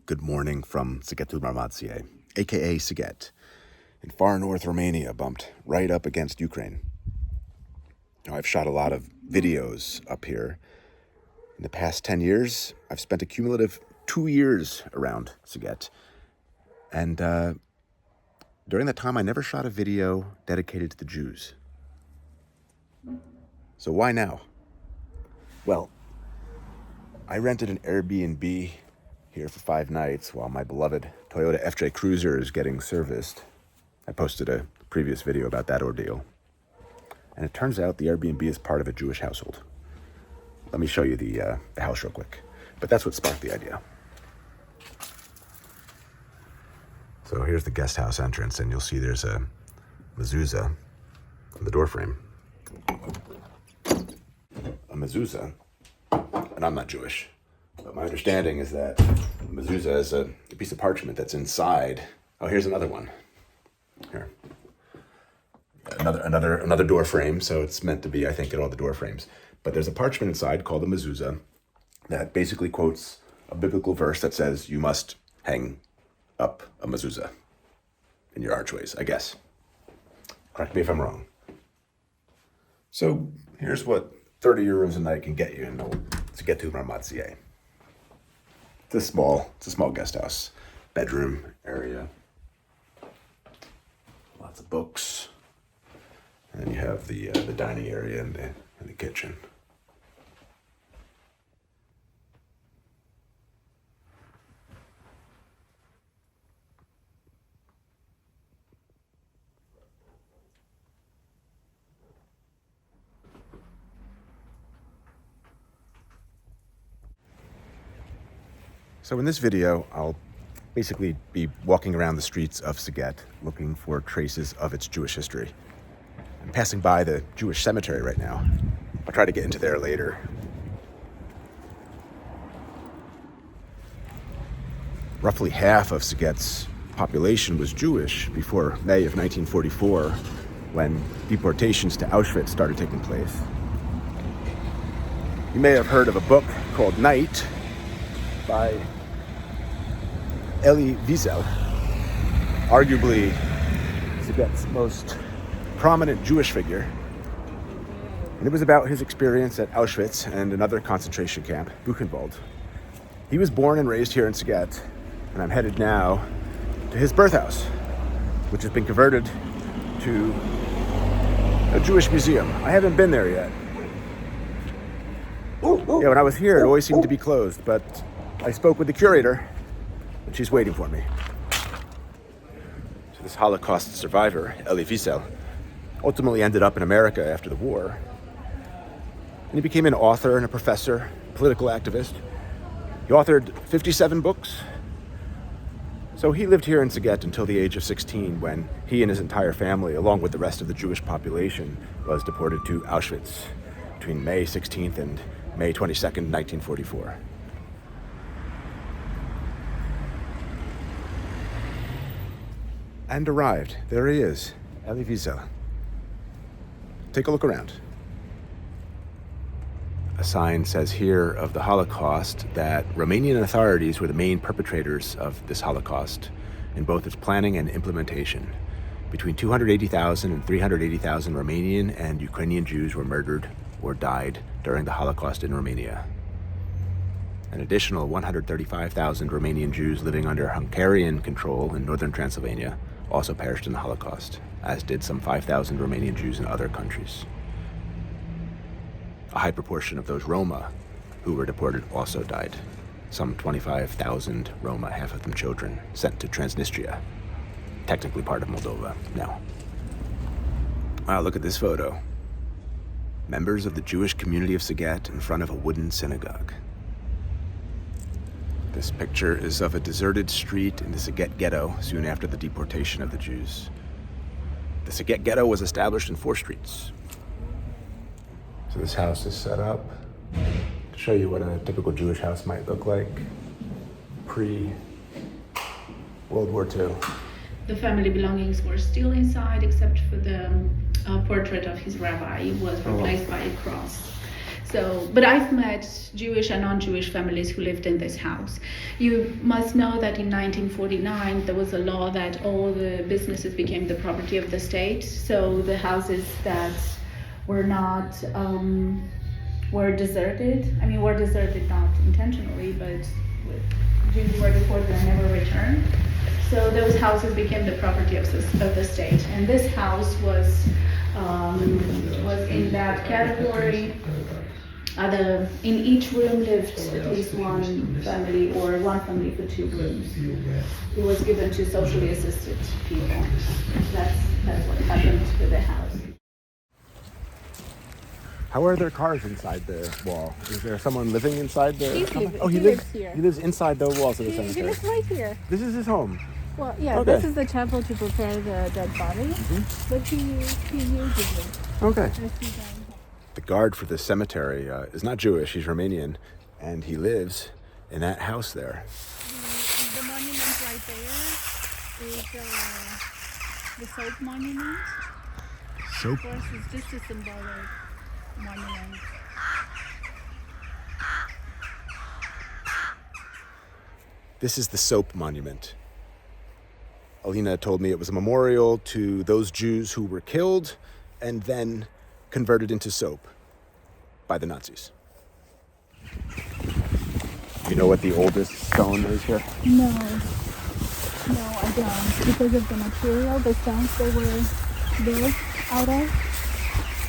Good morning from Sighetu Marmației, aka Sighet, in far north Romania, bumped right up against Ukraine. Now, I've shot a lot of videos up here. In the past 10 years, I've spent a cumulative 2 years around Sighet. And during that time, I never shot a video dedicated to the Jews. So why now? Well, I rented an AirBNB here for 5 nights while my beloved Toyota FJ Cruiser is getting serviced. I posted a previous video about that ordeal. And it turns out the Airbnb is part of a Jewish household. Let me show you the house real quick. But that's what sparked the idea. So here's the guest house entrance, and you'll see there's a mezuzah on the doorframe. A mezuzah, and I'm not Jewish, but my understanding is that a mezuzah is a piece of parchment that's inside. Oh, here's another one. Here. Another door frame, so it's meant to be, I think, in all the door frames. But there's a parchment inside called a mezuzah that basically quotes a biblical verse that says you must hang up a mezuzah in your archways, I guess. Correct me if I'm wrong. So here's what 30 euros a night can get you in Sighetu Marmației. It's a small guest house, bedroom area. Lots of books. And you have the dining area and the kitchen. So in this video, I'll basically be walking around the streets of Sighet looking for traces of its Jewish history. I'm passing by the Jewish cemetery right now. I'll try to get into there later. Roughly half of Sighet's population was Jewish before May of 1944, when deportations to Auschwitz started taking place. You may have heard of a book called Night by Elie Wiesel, arguably Sighet's most prominent Jewish figure. And it was about his experience at Auschwitz and another concentration camp, Buchenwald. He was born and raised here in Sighet, and I'm headed now to his birth house, which has been converted to a Jewish museum. I haven't been there yet. Yeah, when I was here, it always seemed to be closed, but I spoke with the curator, and she's waiting for me. So this Holocaust survivor, Elie Wiesel, ultimately ended up in America after the war. And he became an author and a professor, political activist. He authored 57 books. So he lived here in Sighet until the age of 16, when he and his entire family, along with the rest of the Jewish population, was deported to Auschwitz between May 16th and May 22nd, 1944. And arrived. There he is, Elie Wiesel. Take a look around. A sign says here of the Holocaust that Romanian authorities were the main perpetrators of this Holocaust in both its planning and implementation. Between 280,000 and 380,000 Romanian and Ukrainian Jews were murdered or died during the Holocaust in Romania. An additional 135,000 Romanian Jews living under Hungarian control in northern Transylvania also perished in the Holocaust, as did some 5,000 Romanian Jews in other countries. A high proportion of those Roma who were deported also died. Some 25,000 Roma, half of them children, sent to Transnistria, technically part of Moldova now. Wow, look at this photo. Members of the Jewish community of Sighet in front of a wooden synagogue. This picture is of a deserted street in the Sighet ghetto soon after the deportation of the Jews. The Sighet ghetto was established in 4 streets. So this house is set up to show you what a typical Jewish house might look like pre-World War II. The family belongings were still inside, except for the portrait of his rabbi was replaced by a cross. So, but I've met Jewish and non-Jewish families who lived in this house. You must know that in 1949 there was a law that all the businesses became the property of the state. So the houses that were not were deserted. I mean, were deserted not intentionally, but Jews were deported and never returned. So those houses became the property of the state, and this house was in that category. In each room lived at least one family or one family for 2 rooms. It was given to socially assisted people. That's what happened to the house. How are there cars inside the wall? Is there someone living inside the... He lives here. He lives inside the walls of the He cemetery. lives right here. This is his home. Well, yeah, Okay. This is the chapel to prepare the dead body, but he uses it. Okay. As he died. The guard for the cemetery is not Jewish, he's Romanian, and he lives in that house there. The monument right there is the soap monument. Soap? Of course, it's just a symbolic monument. This is the soap monument. Alina told me it was a memorial to those Jews who were killed and then converted into soap by the Nazis. You know what the oldest stone is here? No, I don't. Because of the material, the stones they were built out of.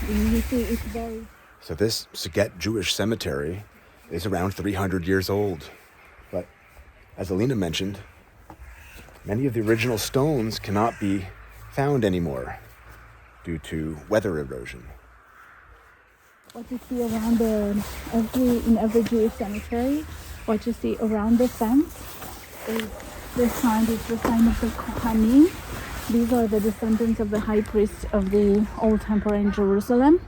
You see, it's very... So this Sighet Jewish cemetery is around 300 years old. But as Alina mentioned, many of the original stones cannot be found anymore due to weather erosion. What you see around in every Jewish cemetery, what you see around the fence is the sign of the Kohanim. These are the descendants of the high priest of the Old Temple in Jerusalem.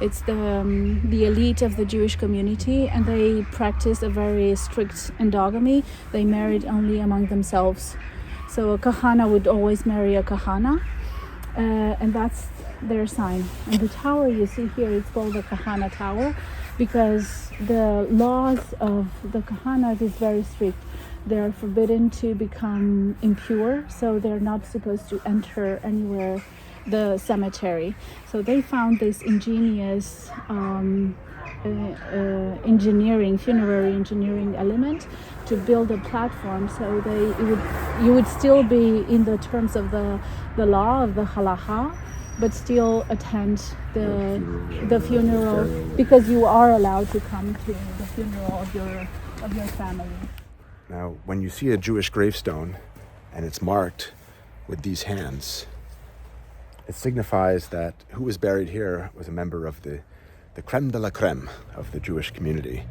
It's the elite of the Jewish community, and they practice a very strict endogamy. They married only among themselves. So a Kahana would always marry a Kahana, and that's their sign. And the tower you see here, it's called the Kahana Tower because the laws of the Kahanas is very strict. They're forbidden to become impure, so they're not supposed to enter anywhere the cemetery. So they found this ingenious funerary engineering element to build a platform so you would still be in the terms of the law of the halacha, but still attend the funeral because you are allowed to come to the funeral of your family. Now, when you see a Jewish gravestone and it's marked with these hands, it signifies that who was buried here was a member of the creme de la creme of the Jewish community.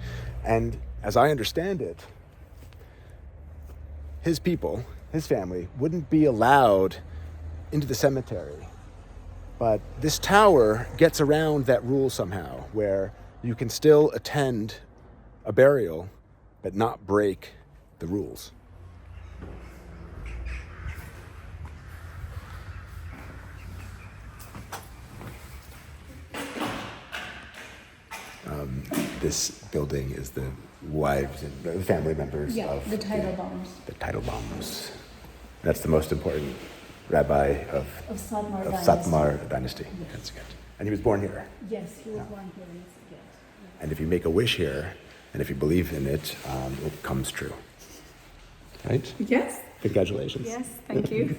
And as I understand it, his people, his family, wouldn't be allowed into the cemetery. But this tower gets around that rule somehow, where you can still attend a burial, but not break the rules. This building is the wives and the family members of the Teitelbaums. The Teitelbaums. That's the most important rabbi of Satmar dynasty. Yes. That's good. And he was born here. Yes, he was born here in Sighet. And if you make a wish here, and if you believe in it, it comes true. Right? Yes. Congratulations. Yes, thank you.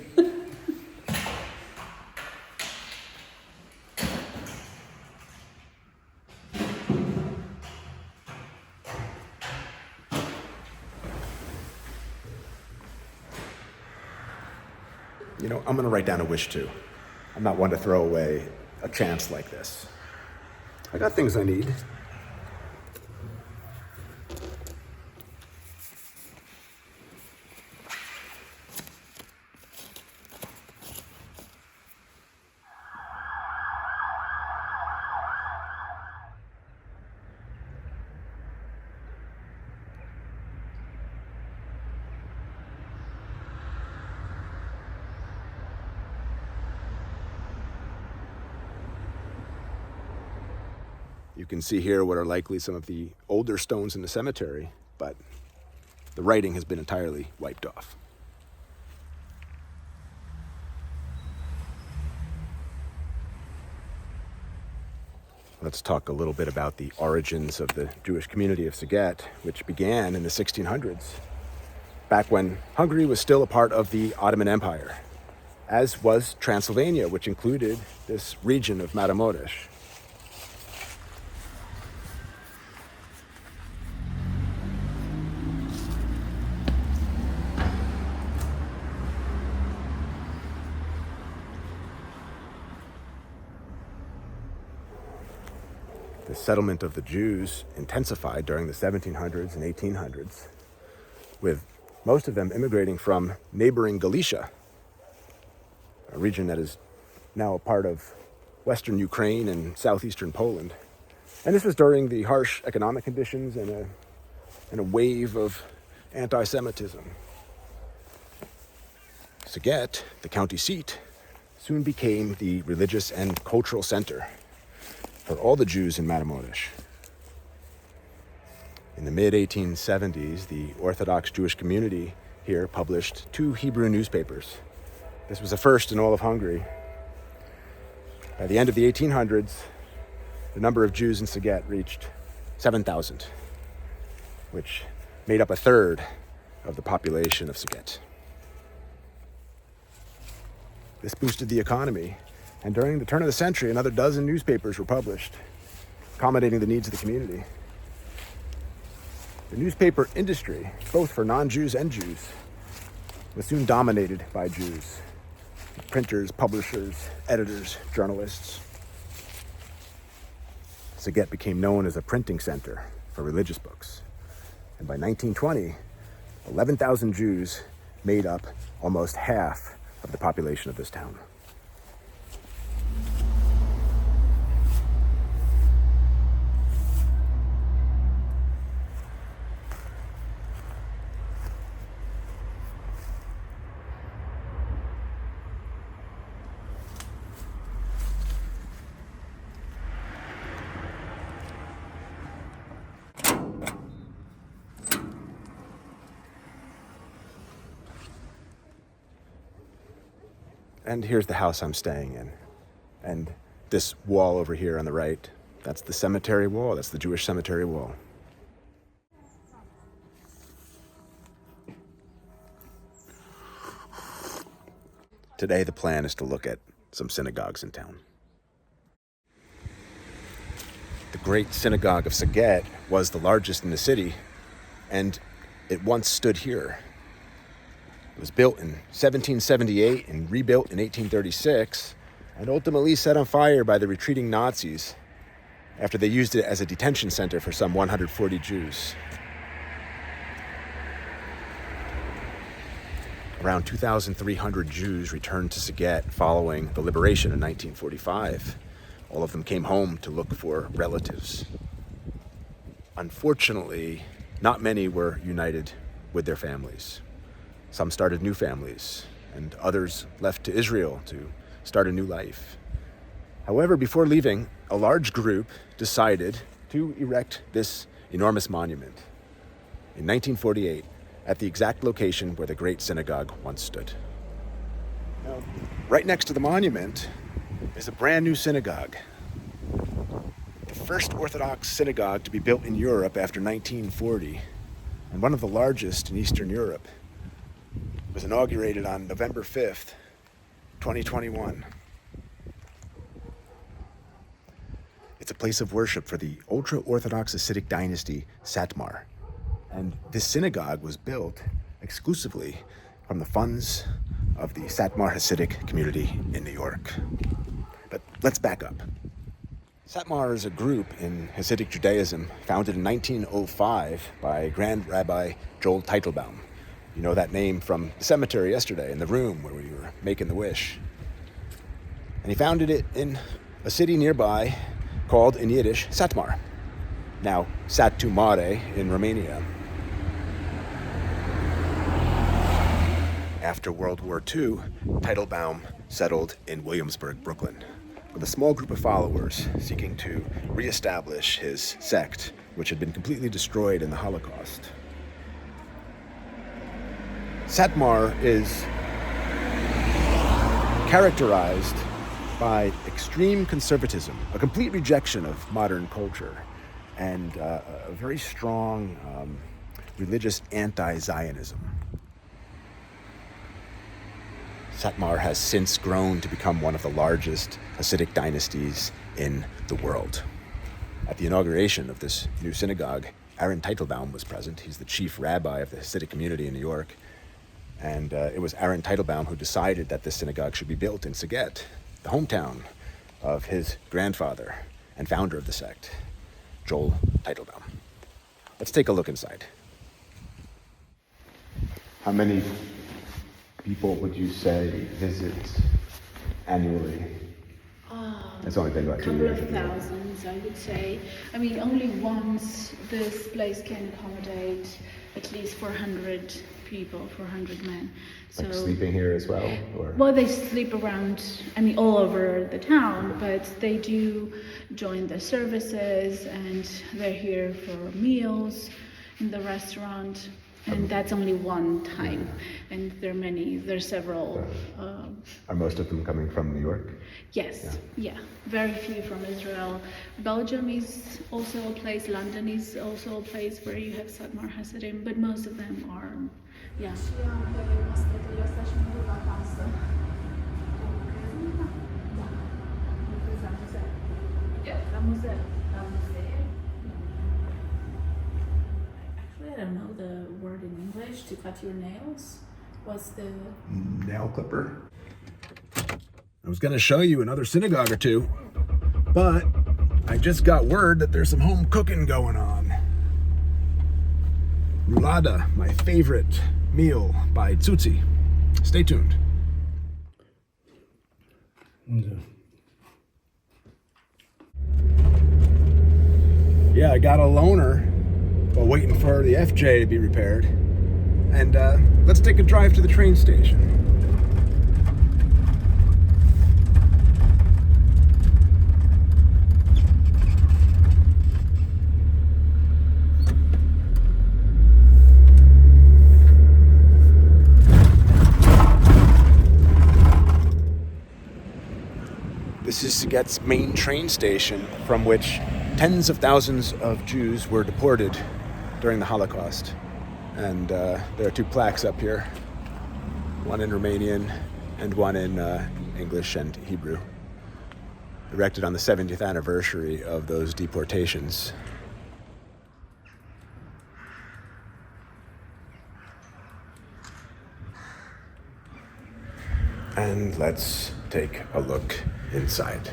You know, I'm going to write down a wish too. I'm not one to throw away a chance like this. I got things I need. You can see here what are likely some of the older stones in the cemetery, but the writing has been entirely wiped off. Let's talk a little bit about the origins of the Jewish community of Sighet, which began in the 1600s, back when Hungary was still a part of the Ottoman Empire, as was Transylvania, which included this region of Maramureș. The settlement of the Jews intensified during the 1700s and 1800s, with most of them immigrating from neighboring Galicia, a region that is now a part of western Ukraine and southeastern Poland. And this was during the harsh economic conditions and a wave of anti-Semitism. Sighet, the county seat, soon became the religious and cultural center for all the Jews in Maramureș. In the mid-1870s, the Orthodox Jewish community here published 2 Hebrew newspapers. This was a first in all of Hungary. By the end of the 1800s, the number of Jews in Sighet reached 7,000, which made up a third of the population of Sighet. This boosted the economy, and during the turn of the century, another dozen newspapers were published, accommodating the needs of the community. The newspaper industry, both for non-Jews and Jews, was soon dominated by Jews. Printers, publishers, editors, journalists. Sighet became known as a printing center for religious books. And by 1920, 11,000 Jews made up almost half of the population of this town. And here's the house I'm staying in. And this wall over here on the right, that's the cemetery wall. That's the Jewish cemetery wall. Today, the plan is to look at some synagogues in town. The Great Synagogue of Sighet was the largest in the city, and it once stood here. It was built in 1778 and rebuilt in 1836, and ultimately set on fire by the retreating Nazis after they used it as a detention center for some 140 Jews. Around 2,300 Jews returned to Sighet following the liberation in 1945. All of them came home to look for relatives. Unfortunately, not many were united with their families. Some started new families, and others left to Israel to start a new life. However, before leaving, a large group decided to erect this enormous monument in 1948 at the exact location where the Great Synagogue once stood. Now, right next to the monument is a brand new synagogue. The first Orthodox synagogue to be built in Europe after 1940, and one of the largest in Eastern Europe. It was inaugurated on November 5th, 2021. It's a place of worship for the ultra-Orthodox Hasidic dynasty Satmar. And this synagogue was built exclusively from the funds of the Satmar Hasidic community in New York. But let's back up. Satmar is a group in Hasidic Judaism founded in 1905 by Grand Rabbi Joel Teitelbaum. You know that name from the cemetery yesterday in the room where we were making the wish. And he founded it in a city nearby called in Yiddish Satmar, now Satu Mare in Romania. After World War II, Teitelbaum settled in Williamsburg, Brooklyn, with a small group of followers seeking to reestablish his sect, which had been completely destroyed in the Holocaust. Satmar is characterized by extreme conservatism, a complete rejection of modern culture, and a very strong religious anti-Zionism. Satmar has since grown to become one of the largest Hasidic dynasties in the world. At the inauguration of this new synagogue, Aaron Teitelbaum was present. He's the chief rabbi of the Hasidic community in New York. And it was Aaron Teitelbaum who decided that this synagogue should be built in Sighet, the hometown of his grandfather and founder of the sect, Joel Teitelbaum. Let's take a look inside. How many people would you say visit annually? It's only been about 2 years. A couple of thousands, I would say. I mean, only once this place can accommodate at least 400 people, 400 men. So, like sleeping here as well? Or? Well, they sleep around, I mean, all over the town, but they do join the services and they're here for meals in the restaurant. And that's only one time, and there's several. Are most of them coming from New York? Yes, yeah. Very few from Israel. Belgium is also a place, London is also a place where you have Satmar Hasidim, but most of them are, yeah. I don't know the word in English to cut your nails. What's the nail clipper? I was going to show you another synagogue or two, but I just got word that there's some home cooking going on. Roulada, my favorite meal by Tsutsi. Stay tuned. Yeah, I got a loaner while waiting for the FJ to be repaired. And let's take a drive to the train station. This is Sighet's main train station, from which tens of thousands of Jews were deported during the Holocaust. And there are two plaques up here, one in Romanian and one in English and Hebrew, erected on the 70th anniversary of those deportations. And let's take a look inside.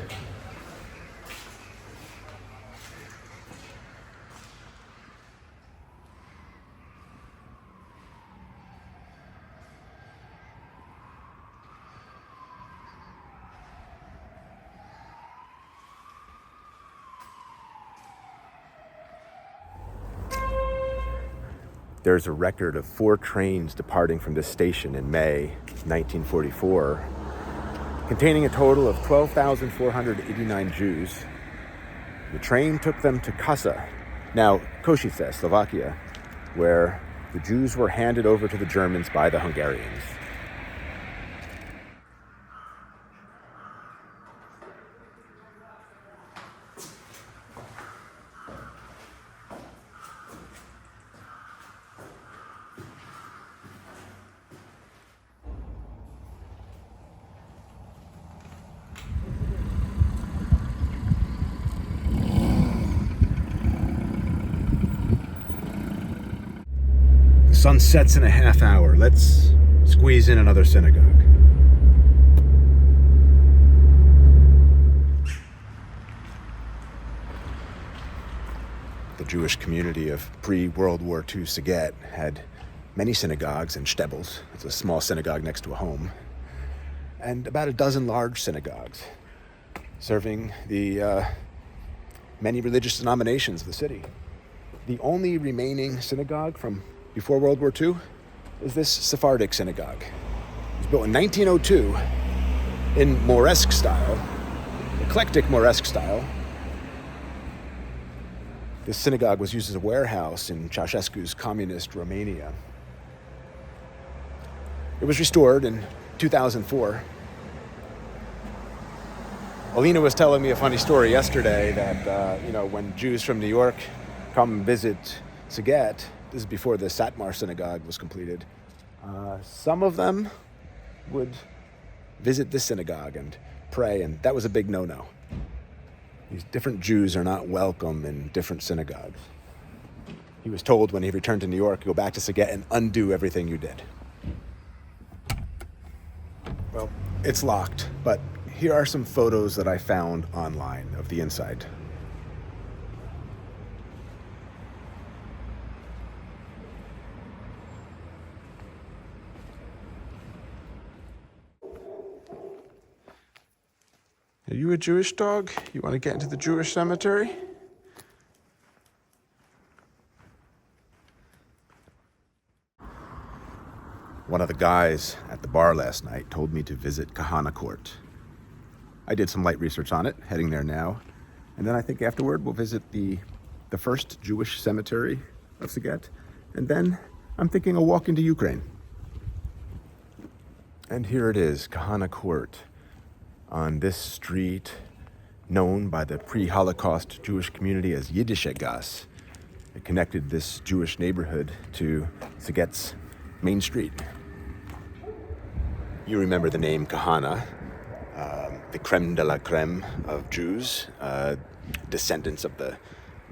There's a record of 4 trains departing from this station in May 1944, containing a total of 12,489 Jews. The train took them to Kasa, now Košice, Slovakia, where the Jews were handed over to the Germans by the Hungarians. Sun sets in a half hour. Let's squeeze in another synagogue. The Jewish community of pre-World War II Sighet had many synagogues and shtebels. It's a small synagogue next to a home. And about a dozen large synagogues serving the many religious denominations of the city. The only remaining synagogue from before World War II is this Sephardic synagogue. It was built in 1902 in Moresque style. eclectic Moresque style. This synagogue was used as a warehouse in Ceausescu's communist Romania. It was restored in 2004. Alina was telling me a funny story yesterday that, when Jews from New York come visit Sighet, this is before the Satmar synagogue was completed, some of them would visit this synagogue and pray, and that was a big no-no. These different Jews are not welcome in different synagogues. He was told when he returned to New York, go back to Sighet and undo everything you did. Well, it's locked, but here are some photos that I found online of the inside. Are you a Jewish dog? You want to get into the Jewish cemetery? One of the guys at the bar last night told me to visit Kahana Court. I did some light research on it, heading there now. And then I think afterward we'll visit the first Jewish cemetery of Sighet. And then I'm thinking a walk into Ukraine. And here it is, Kahana Court, on this street known by the pre-Holocaust Jewish community as Yiddische Gas. It connected this Jewish neighborhood to Sighet's main street. You remember the name Kahana, the creme de la creme of Jews, descendants of the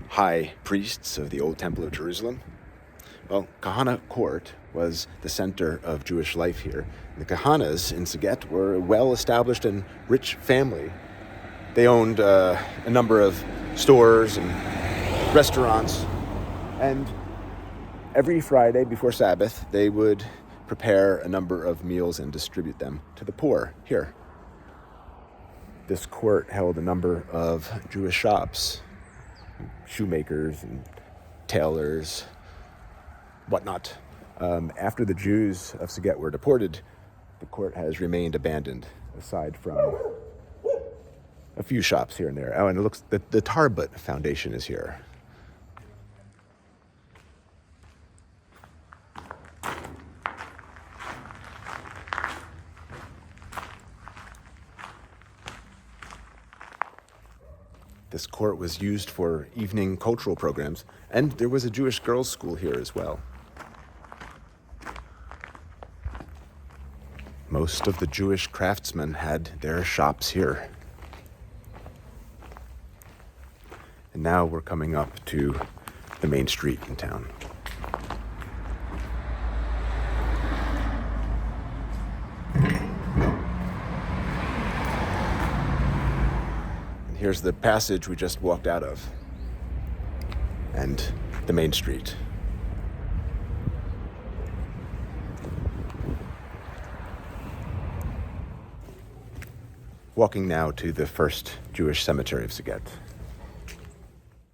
high priests of the Old Temple of Jerusalem. Well, Kahana Court was the center of Jewish life here. The Kahanas in Sighet were a well-established and rich family. They owned a number of stores and restaurants, and every Friday before Sabbath, they would prepare a number of meals and distribute them to the poor here. This court held a number of Jewish shops, shoemakers and tailors, whatnot. After the Jews of Sighet were deported, the court has remained abandoned, aside from a few shops here and there. Oh, and it looks the Tarbut Foundation is here. This court was used for evening cultural programs, and there was a Jewish girls' school here as well. Most of the Jewish craftsmen had their shops here. And now we're coming up to the main street in town. And here's the passage we just walked out of, and the main street. Walking now to the first Jewish cemetery of Sighet.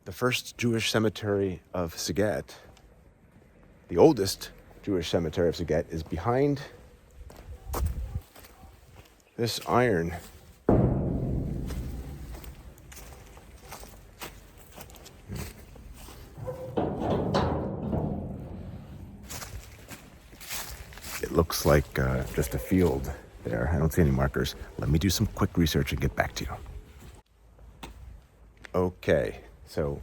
The first Jewish cemetery of Sighet, the oldest Jewish cemetery of Sighet, is behind this iron. It looks like just a field there. I don't see any markers. Let me do some quick research and get back to you. Okay, so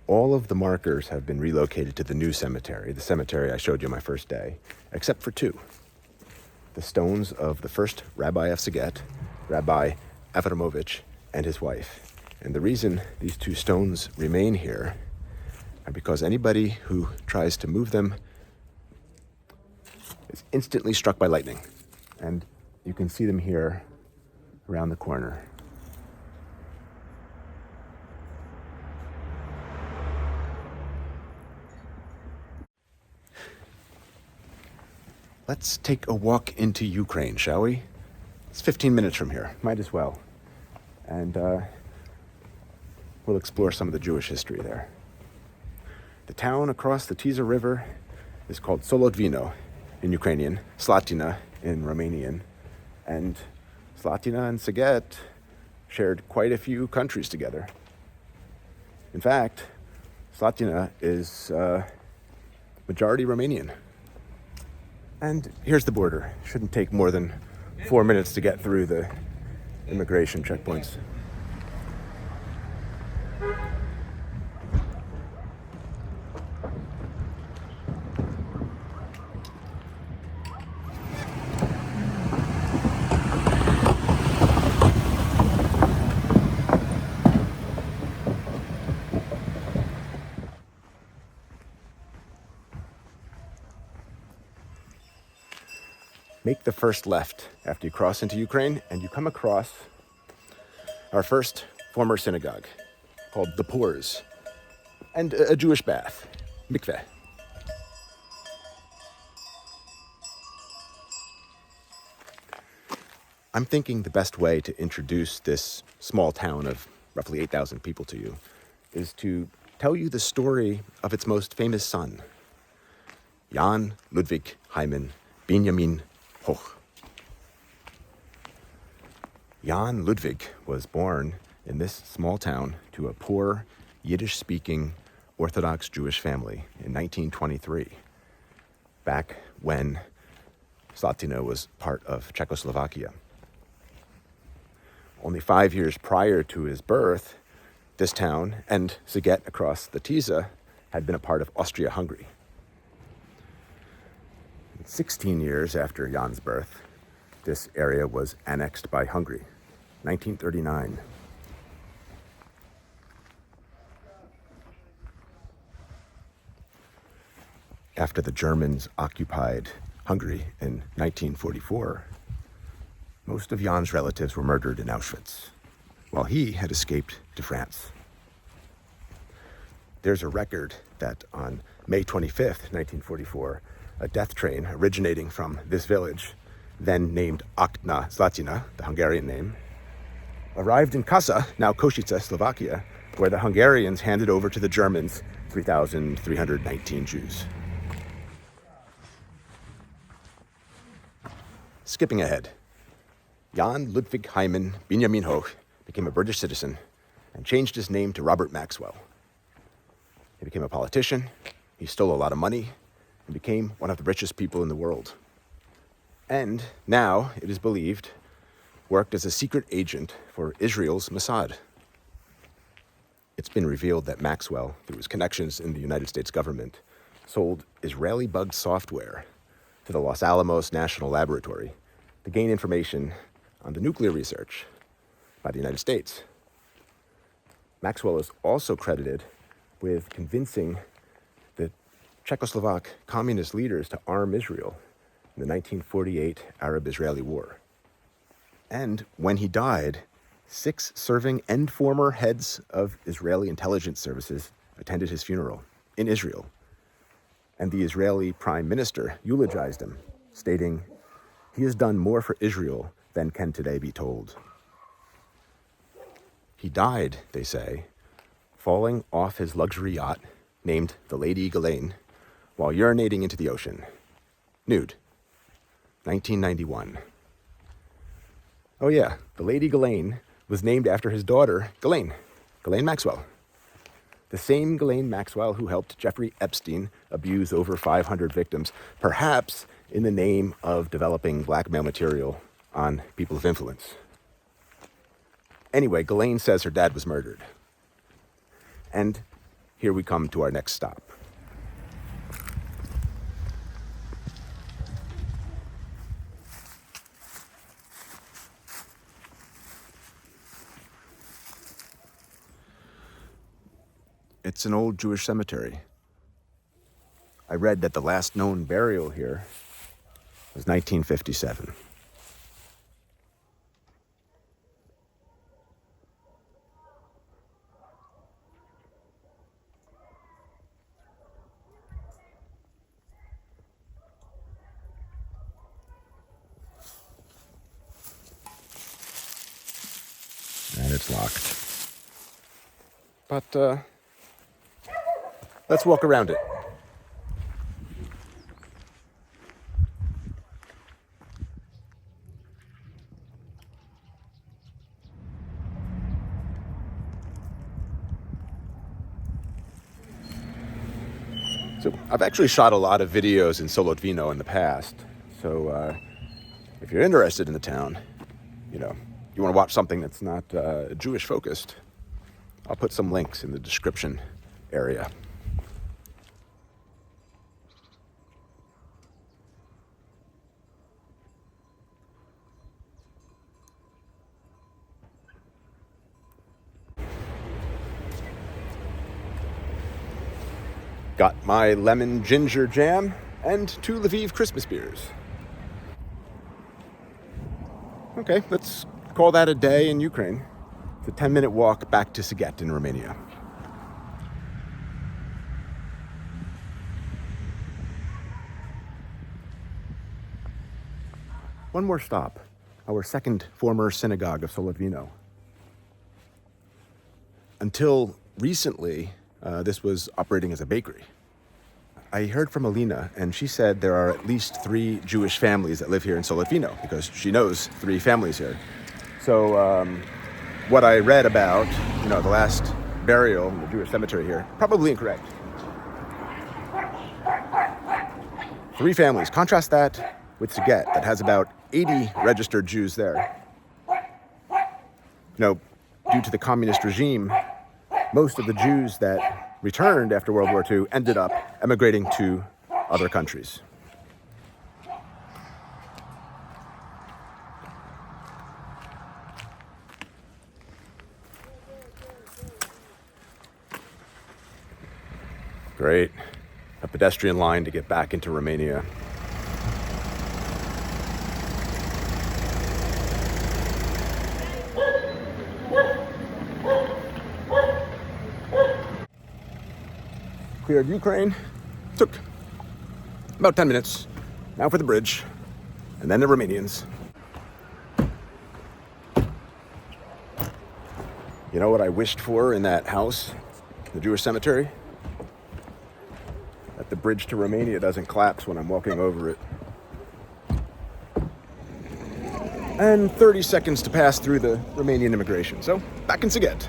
all of the markers have been relocated to the new cemetery, the cemetery I showed you my first day, except for two. The stones of the first rabbi of Sighet, Rabbi Avramovich, and his wife. And the reason these two stones remain here are because anybody who tries to move them is instantly struck by lightning. And you can see them here around the corner. Let's take a walk into Ukraine, shall we? It's 15 minutes from here, might as well. And we'll explore some of the Jewish history there. The town across the Tisa River is called Solotvyno in Ukrainian, Slatina in Romanian, and Slatina and Sighet shared quite a few countries together. In fact, Slatina is majority Romanian. And here's the border. Shouldn't take more than 4 minutes to get through the immigration checkpoints. Make the first left after you cross into Ukraine, and you come across our first former synagogue called the Pors, and a Jewish bath, mikveh. I'm thinking the best way to introduce this small town of roughly 8,000 people to you is to tell you the story of its most famous son, Jan Ludwig Hyman Benjamin Hoch. Jan Ludwig was born in this small town to a poor, Yiddish-speaking Orthodox Jewish family in 1923, back when Slatina was part of Czechoslovakia. Only 5 years prior to his birth, this town and Sighet across the Tisza had been a part of Austria-Hungary. 16 years after Jan's birth, this area was annexed by Hungary, 1939. After the Germans occupied Hungary in 1944, most of Jan's relatives were murdered in Auschwitz, while he had escaped to France. There's a record that on May 25th, 1944, a death train originating from this village, then named Okna Slatina, the Hungarian name, arrived in Kassa, now Košice, Slovakia, where the Hungarians handed over to the Germans 3,319 Jews. Skipping ahead, Jan Ludwig Hyman Benjamin Hoch became a British citizen and changed his name to Robert Maxwell. He became a politician, he stole a lot of money, and became one of the richest people in the world. And now, it is believed, worked as a secret agent for Israel's Mossad. It's been revealed that Maxwell, through his connections in the United States government, sold Israeli-bugged software to the Los Alamos National Laboratory to gain information on the nuclear research by the United States. Maxwell is also credited with convincing the Czechoslovak communist leaders to arm Israel in the 1948 Arab-Israeli War. And when he died, 6 serving and former heads of Israeli intelligence services attended his funeral in Israel. And the Israeli prime minister eulogized him, stating, "He has done more for Israel than can today be told." He died, they say, falling off his luxury yacht named the Lady Ghislaine while urinating into the ocean, nude. 1991. Oh yeah, the Lady Ghislaine was named after his daughter, Ghislaine Maxwell. The same Ghislaine Maxwell who helped Jeffrey Epstein abuse over 500 victims, perhaps in the name of developing blackmail material on people of influence. Anyway, Ghislaine says her dad was murdered. And here we come to our next stop. It's an old Jewish cemetery. I read that the last known burial here was 1957. And it's locked. But, let's walk around it. So I've actually shot a lot of videos in Solotvyno in the past. So if you're interested in the town, you want to watch something that's not Jewish focused, I'll put some links in the description area. Got my lemon ginger jam and 2 Lviv Christmas beers. Okay, let's call that a day in Ukraine. It's a 10-minute walk back to Sighet in Romania. One more stop, our second former synagogue of Solotvyno. Until recently, this was operating as a bakery. I heard from Alina, and she said there are at least 3 Jewish families that live here in Solotvyno, because she knows 3 families here. So what I read about, the last burial in the Jewish cemetery here, probably incorrect. 3 families. Contrast that with Sighet, that has about 80 registered Jews there. Due to the communist regime, most of the Jews that returned after World War II ended up emigrating to other countries. Great. A pedestrian line to get back into Romania. Cleared Ukraine. Took about 10 minutes. Now for the bridge. And then the Romanians. You know what I wished for in that house, the Jewish cemetery? That the bridge to Romania doesn't collapse when I'm walking over it. And 30 seconds to pass through the Romanian immigration. So, back in Sighet.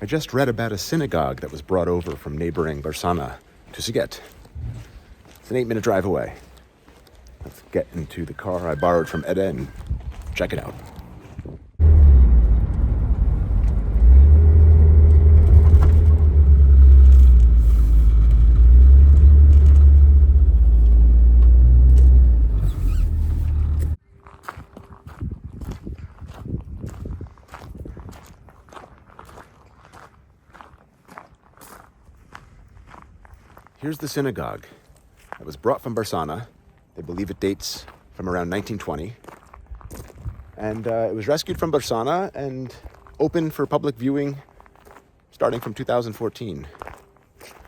I just read about a synagogue that was brought over from neighboring Barsana to Sighet. It's an 8-minute drive away. Let's get into the car I borrowed from Ede and check it out. Here's the synagogue. It was brought from Barsana. They believe it dates from around 1920. And it was rescued from Barsana and opened for public viewing starting from 2014.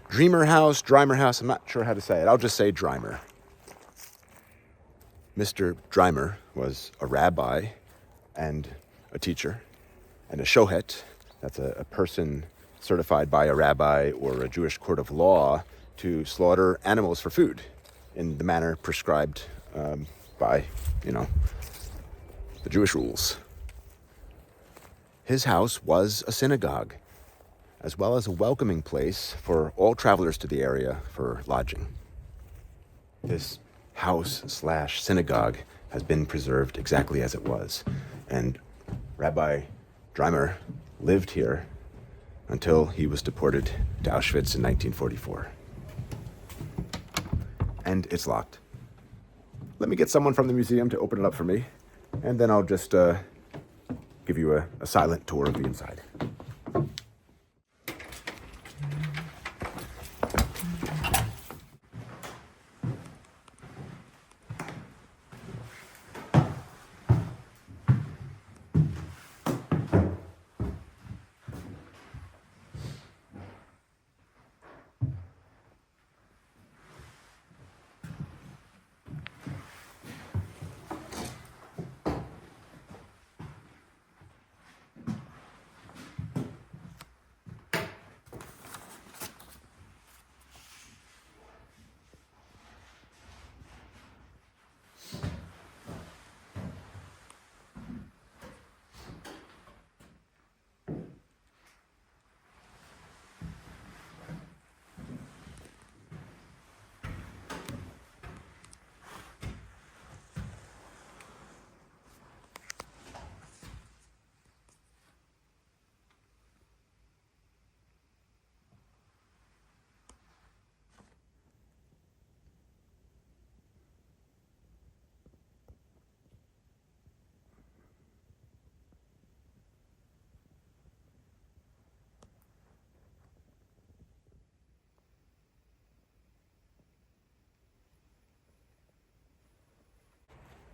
Drimer House, I'm not sure how to say it. I'll just say Drimer. Mr. Drimer was a rabbi and a teacher and a shohet. That's a person certified by a rabbi or a Jewish court of law to slaughter animals for food in the manner prescribed by, the Jewish rules. His house was a synagogue, as well as a welcoming place for all travelers to the area for lodging. This house/synagogue has been preserved exactly as it was, and Rabbi Drimer lived here until he was deported to Auschwitz in 1944. And it's locked. Let me get someone from the museum to open it up for me, and then I'll just give you a silent tour of the inside.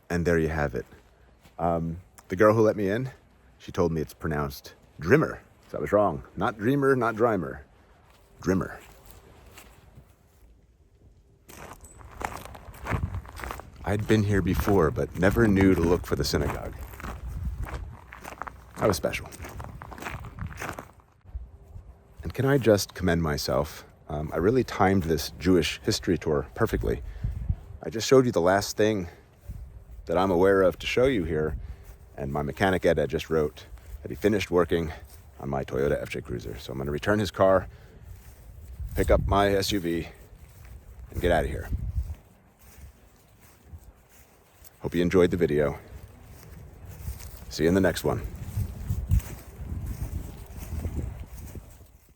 And there you have it. The girl who let me in, she told me it's pronounced Drimer. So I was wrong. Not Dreamer, not Drimer. Drimer. I'd been here before, but never knew to look for the synagogue. That was special. And can I just commend myself? I really timed this Jewish history tour perfectly. I just showed you the last thing that I'm aware of to show you here, and my mechanic Ed just wrote that he finished working on my Toyota FJ Cruiser. So I'm going to return his car, pick up my SUV, and get out of here. Hope you enjoyed the video. See you in the next one.